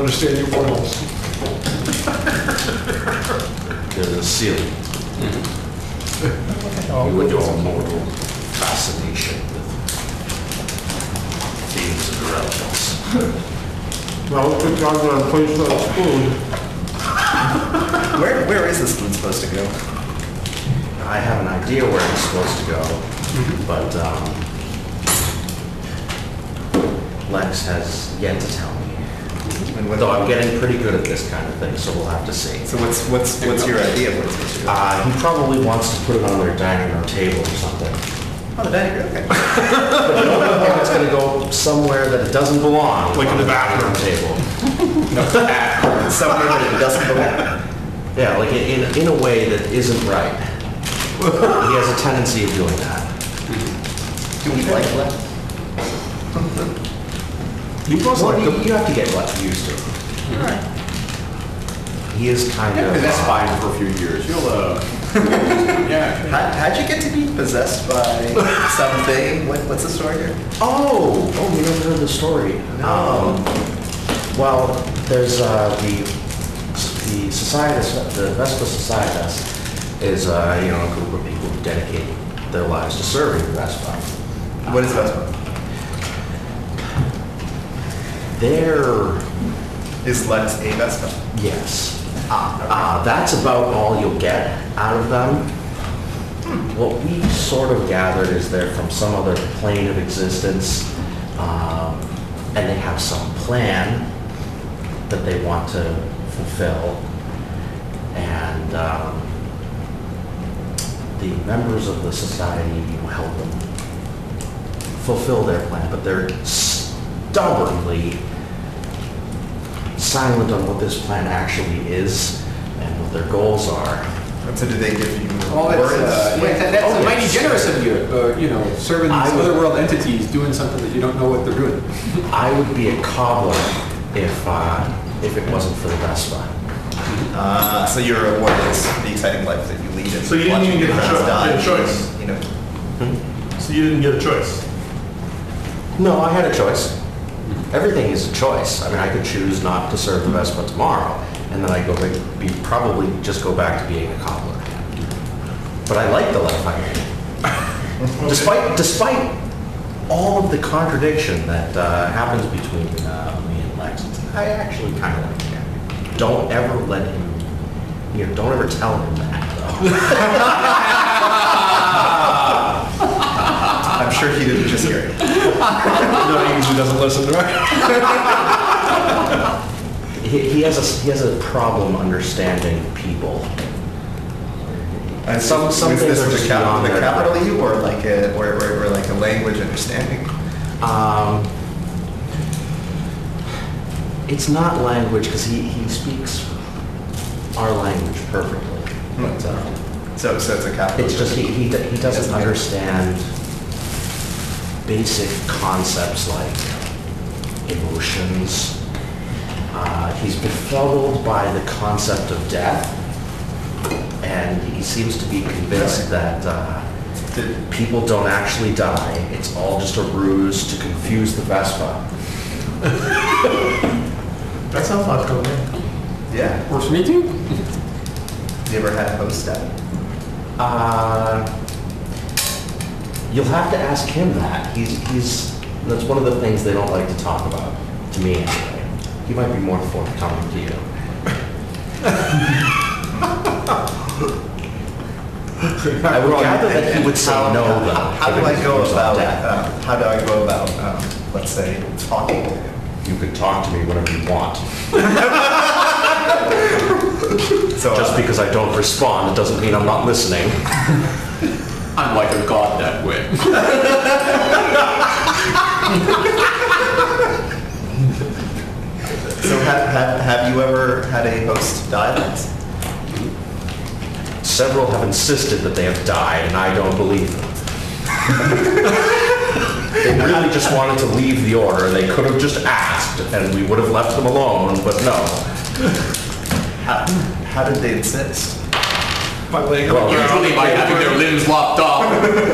understand your morals. There's a ceiling. With your mortal fascination with things and realms. Well, good job on a place like food. Where is this spoon supposed to go? I have an idea where it's supposed to go, but Lexx has yet to tell me. And what, Though I'm getting pretty good at this kind of thing, so we'll have to see. so what's your idea of where it's supposed to go? He probably wants to put it on their dining room table or something. Oh, the dining room, okay. But you don't know if it's going to go somewhere that it doesn't belong. Like in the bathroom. Table. Somewhere that it doesn't belong. Yeah, like in a way that isn't right. He has a tendency of doing that. Do we like that? You must Well, like the... you have to get used to it. Alright. He is kind of... That's fine for a few years. You'll, yeah. How'd you get to be possessed by something? What's the story here? Oh, you never heard the story. No. Well, there's the society, the Vespa Society is a group of people who dedicate their lives to serving the Vespa. What is Vespa? Is Lexx a Vespa? Yes. That's about all you'll get out of them. What we sort of gathered is they're from some other plane of existence, and they have some plan that they want to fulfill. And the members of the society help them fulfill their plan, but they're stubbornly silent on what this plan actually is and what their goals are. So do they give you Well, words? that's mighty generous of you, serving these otherworld entities, doing something that you don't know what they're doing. I would be a cobbler if it wasn't for the Vespa. So you're rewarded the exciting life that you lead. And So you didn't even watching get your a friends die, choice. You know. So you didn't get a choice. No, I had a choice. Everything is a choice. I mean, I could choose not to serve the Vespa tomorrow, and then I probably just go back to being a cobbler. But I like the life I lead. Despite all of the contradiction that happens between me and Lexx, I actually kind of like him. Don't ever let him, don't ever tell him that, though. I'm sure he didn't just hear it. No, he usually doesn't listen, right? He has a problem understanding people. And Some is things this are with just the beyond their capital E or like a language understanding? It's not language because he speaks our language perfectly. But, So it's a capital. it's just he doesn't understand basic concepts like emotions. He's befuddled by the concept of death, and he seems to be convinced that people don't actually die. It's all just a ruse to confuse the Vespa. That sounds logical, man. Yeah. Works for me too. You ever had a host die? You'll have to ask him that. That's one of the things they don't like to talk about, to me anyway. He might be more forthcoming to you. I would gather that he would say no, though. How do I go about, let's say, talking to him? You can talk to me whenever you want. So, Just because I don't respond, it doesn't mean I'm not listening. I'm like a god that way. So have you ever had a host die? Several have insisted that they have died, and I don't believe them. They really just wanted to leave the order. They could have just asked, and we would have left them alone, but no. How did they insist? By laying Well, on the ground. Usually by having their limbs lopped off,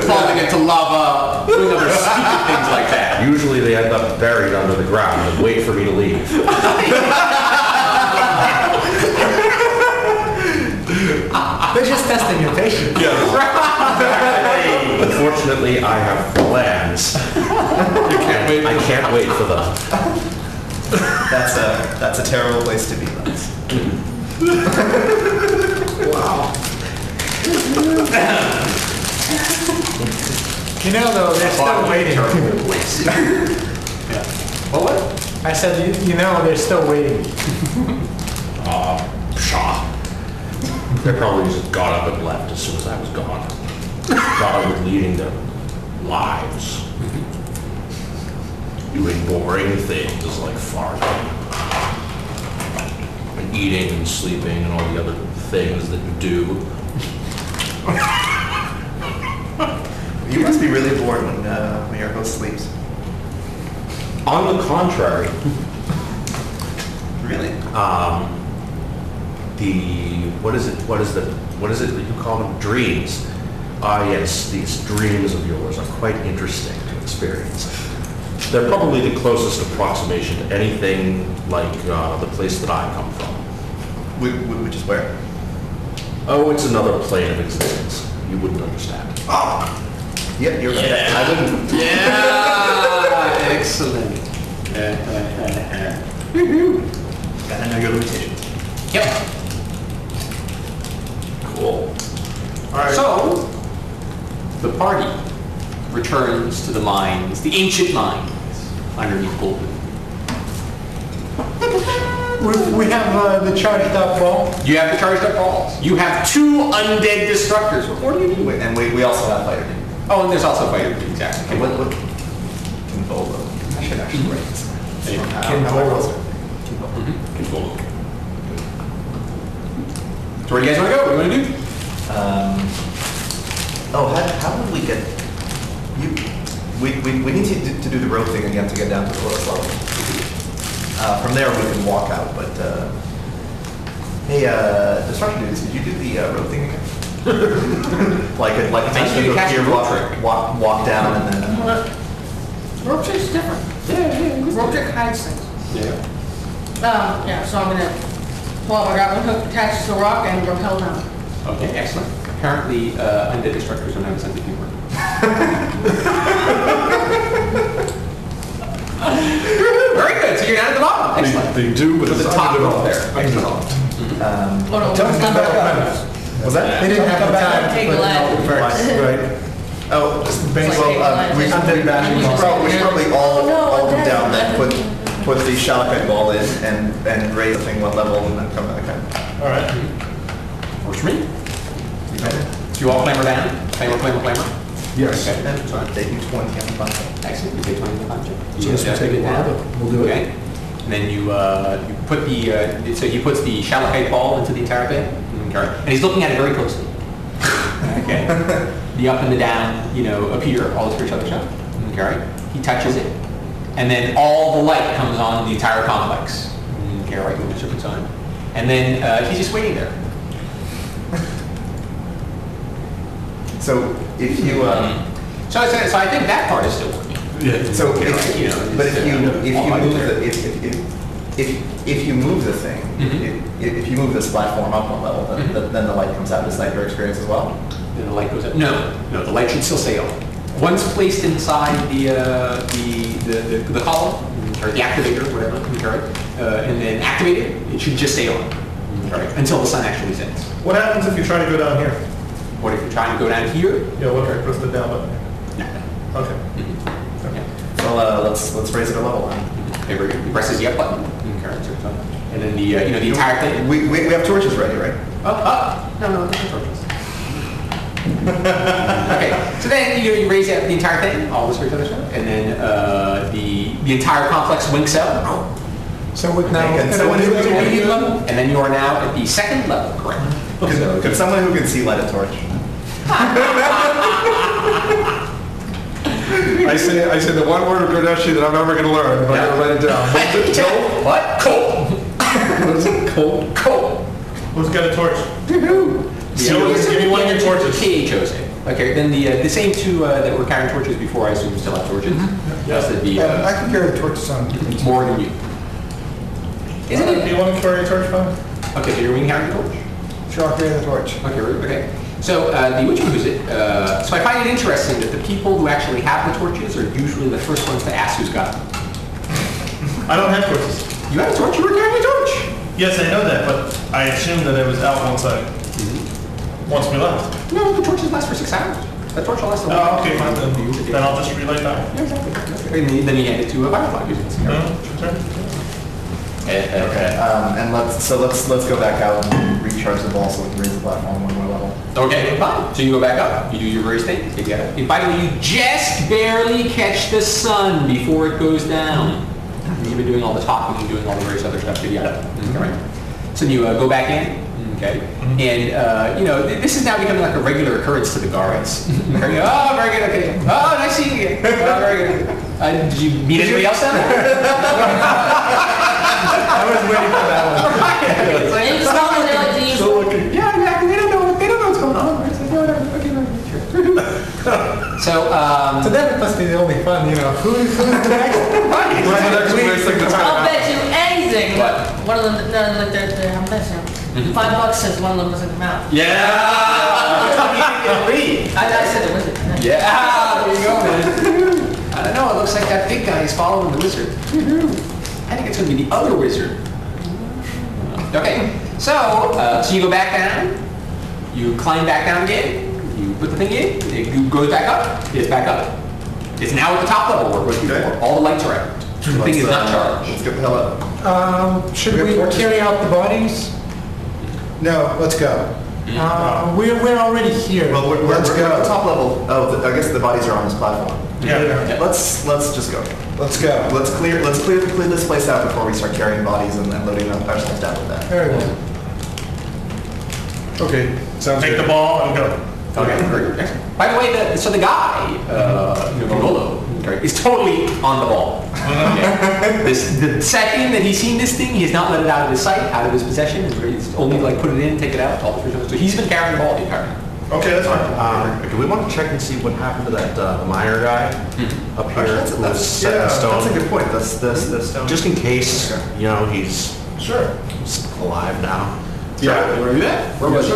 falling into lava, doing other stupid things like that. Usually they end up buried under the ground and wait for me to leave. Unfortunately, I have plans. I can't wait for them. That's a terrible place to be, Lexx. Wow. You know, though, they're still waiting. Yeah. What? I said, you know, they're still waiting. Pshaw. They probably just got up and left as soon as I was gone. Thought I was leading their lives. Doing boring things like farming. And eating and sleeping and all the other things that you do. You must be really bored when your host sleeps. On the contrary, Really? what is it that you call them? Dreams. Ah, yes, these dreams of yours are quite interesting to experience. They're probably the closest approximation to anything like the place that I come from. Which is where? Oh, it's another plane of existence. You wouldn't understand. Oh! Yep, you're right. Yeah. I wouldn't. Yeah! Excellent. Gotta know your limitations. Yep. Cool. All right. So, the party returns to the mines, the ancient mines, underneath Golden. We have the charged up ball. You have the charged up balls. You have 2 undead destructors. What more do you need? And we also have fighter. Oh, and there's also fighter, exactly. Okay, what? Kinvolo. I should actually write this. Kinvolo. Kinvolo. So where do you guys want to go? What do you want to do? How would we get? We need to do the rope thing again to get down to the lowest level. From there we can walk out, but hey, destruction dudes, did you do the rope thing again? like a you to catch a rope trick. walk down and then. Rope trick's different. Yeah. Rope trick hides things. Yeah. Yeah, so I'm gonna pull out my grappling hook, attach it to the rock, and rappel down. Okay, excellent. Apparently, undead destructors don't have a sense of humor. Very good. So you're down at the bottom. Excellent. They do, but With it's the top rope there. underdeveloped. Oh, no, Don't it's come not back rappel. up. Was that? They didn't have the time to Take put it lead. out first. Right. Oh, Basically, we should probably all come down then, put the shotgun ball in and raise the thing one level and then come back in. All right. Works for me. Do you all clamber down? Clamber? Yes. Okay, that's fine. They do 20 on the bottom. Excellent. You take 20 to 5 check. Yes, we'll take it down, but we'll do it. Okay. And then you put the, so he puts the shalakite ball into the entire thing. Okay. And he's looking at it very closely. Okay. The up and the down, appear all for each other shot. Okay. He touches it. And then all the light comes on the entire complex. Okay, right, when it's time. And then he's just waiting there. So if you, So I think that part is still working. Yeah. so Okay, if, right, but if you all light move there. if you move the thing, if you move this platform up one level, then the light comes out. Is that your experience as well? Then the light goes up. No, the light should still stay on. Once placed inside the column, or the activator, whatever, and then activated, it should just stay on, until the sun actually sets. What happens if you try to go down here? What if you're trying to go down here? Yeah, what? Press the down button. No. Okay. Yeah. Well, let's raise it a level then. Okay, very good. He presses the up button. And then the the entire thing. We have torches ready, right? No, there's no torches. Okay, so then you raise the entire thing, all this for each other, and then the entire complex winks out. So with now, Okay, can someone who can- And then you are now at the second level, correct? Could someone who can see light a torch? I say the one word of Ganeshi that I'm never going to learn, but I'm going to write it down. What? Coal. What is it? Cold? Coal. Who's got a torch? Woohoo! Give me one of your torches. KHOs. Okay, then the same 2 that were carrying torches before, I assume still have torches. Just that the I can carry the torches on. more than you. Do you want to carry a torch, Bob? Okay, so you're wing carrying the torch? Sure, I'll carry the torch. Okay. So the witchcraft, so I find it interesting that the people who actually have the torches are usually the first ones to ask who's got them. I don't have torches. You have a torch? You were carrying a torch. Yes, I know that, but I assumed that it was out once we left. No, the torches last for 6 hours. That torch will last a while. Oh, okay, fine, then I'll just relight that one. Yeah, exactly. And then you hand it to a firefly using the cigar. Sure. Okay, and let's go back out and recharge the ball so we can raise the platform one more level. Okay, fine. So you go back up, you do your race thing, you get it. And by the way, you just barely catch the sun before it goes down. You've been doing all the talking and doing all the various other stuff to get up. Right. So you go back in, okay, and this is now becoming like a regular occurrence to the guards. Oh, very good, okay. Oh, nice seeing you again. Oh, very good. Did you meet anybody else down there? I was waiting for that one. Right. It's like, And you smell it, they're like, do you? yeah, exactly. They don't know what's going on. It's like, no, whatever. Okay, no, sure. To them it must be the only fun, who's the next? I'll bet you anything. What? One of them, no, like they're I'm betting $5 says one of them doesn't come out. Yeah. I said the wizard. Yeah, there you go, man. I don't know, it looks like that big guy is following the wizard. I think it's going to be the other wizard. Okay, so you go back down, you climb back down again, you put the thing in, it goes back up, it's back up. It's now at the top level where it was before. All the lights are out. The thing is not charged. Let's get the hell up. Should we carry out the bodies? No, let's go. We're already here. Well, we're at the top level. Oh, I guess the bodies are on this platform. Yeah. Let's just go. Let's go. Let's clear this place out before we start carrying bodies and then loading ourselves down with that. Very well. Okay, sounds Take the ball and go. Okay, great. By the way, the guy, Kinvolo, is totally on the ball. Okay. The second that he's seen this thing, he has not let it out of his sight, out of his possession. He's only like put it in, take it out, all the so he's been carrying the ball the entire time. Okay, that's fine. Do we want to check and see what happened to that the miner guy up here? That's who was set in stone? that's a good point. That's the stone. Just in case, he's Sure. alive now. Yeah. You want to do that? Where was he?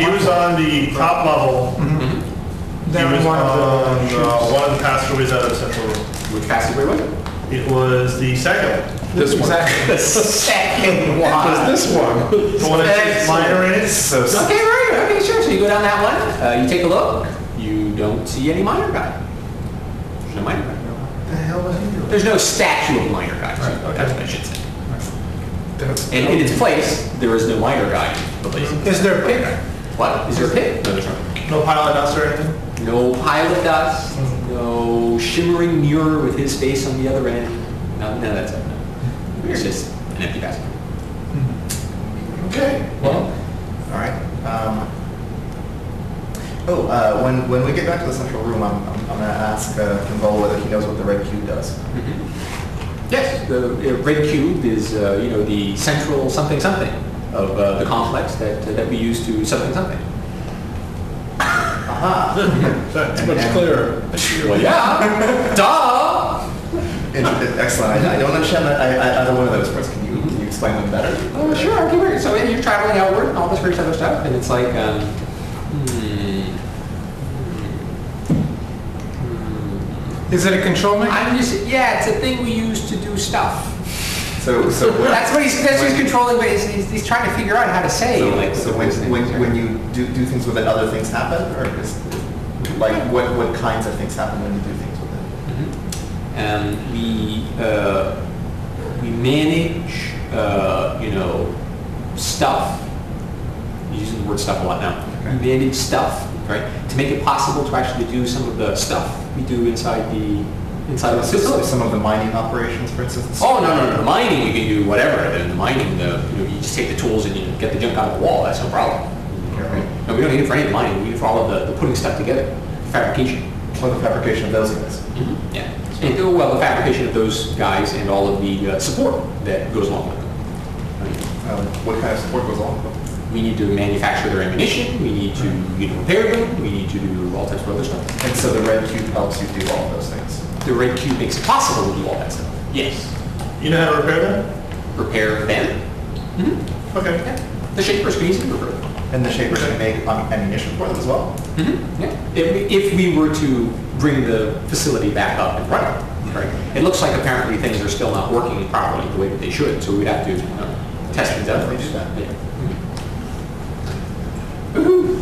He was on the top level. He Then was one on of the one of the passageways out of the central room. Which passageway was it? It was the second. this one. The second one. This one. The one that says minor in it. So Okay, right. Okay, sure. So you go down that one. You take a look. You don't see any miner guy. There's no miner guy. the hell was he doing? There's no statue of miner guy. Right, okay. That's what I should say. And in its place, there is no miner guy. Is there a pick? What? Is there a pit? No, there's not. No pile of dust or anything? No pile of dust. No shimmering mirror with his face on the other end. No, none of that stuff. No. It's just an empty basket. Okay. Well, all right. When we get back to the central room, I'm going to ask Kinvolo whether he knows what the red cube does. Yes, the red cube is, the central something something of the complex that we use to something something. Aha. That's much clearer. Well, yeah. Duh. Excellent. I don't understand either one of those parts. Can you explain them better? Oh, sure. Okay, great. So you're traveling outward and all this great other stuff, and it's like, Is it a control mechanism? it's a thing we use to do stuff. So That's what he's controlling, but he's trying to figure out how to say. when you do things with it, other things happen, or what kinds of things happen when you do things with it? We manage, stuff. I'm using the word stuff a lot now. Okay. We manage stuff, right, to make it possible to actually do some of the stuff we do inside the facility. Some of the mining operations, for instance. Oh, no. The mining, you can do whatever. The mining, you just take the tools and you get the junk out of the wall. That's no problem. Okay. No, we don't need it for any of the mining. We need it for all of the putting stuff together, fabrication. For the fabrication of those guys. Yeah. And, the fabrication of those guys and all of the support that goes along with them. What kind of support goes along with them? We need to manufacture their ammunition. We need to repair them. We need to do all types of other stuff. And so the red cube helps you do all of those things. The red cube makes it possible to do all that stuff. Yes. You know how to repair that? Repair them. Okay. Yeah. The shapers can easily repair them. And the Shaper's going to make ammunition for them as well? Yeah. If we were to bring the facility back up and running, right? It looks like apparently things are still not working properly the way that they should, so we'd have to test things out. Definitely do that. Yeah. Woohoo!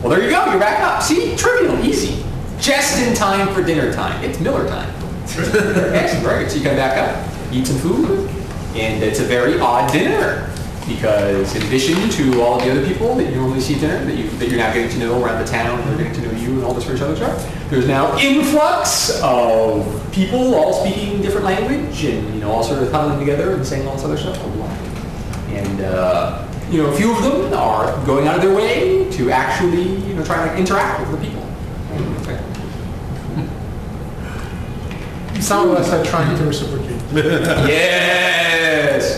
Well, there you go. You're back up. See, trivial, easy, just in time for dinner time. It's Miller time. Excellent, right? So you come back up, eat some food, and it's a very odd dinner. Because in addition to all of the other people that you normally see at dinner, that you're now getting to know around the town, they're getting to know you and all this sort of stuff, there's now influx of people all speaking different language and all sort of huddling together and saying all this other stuff. And a few of them are going out of their way to actually try to interact with the people. Okay. Some of us are trying to reciprocate. Yes.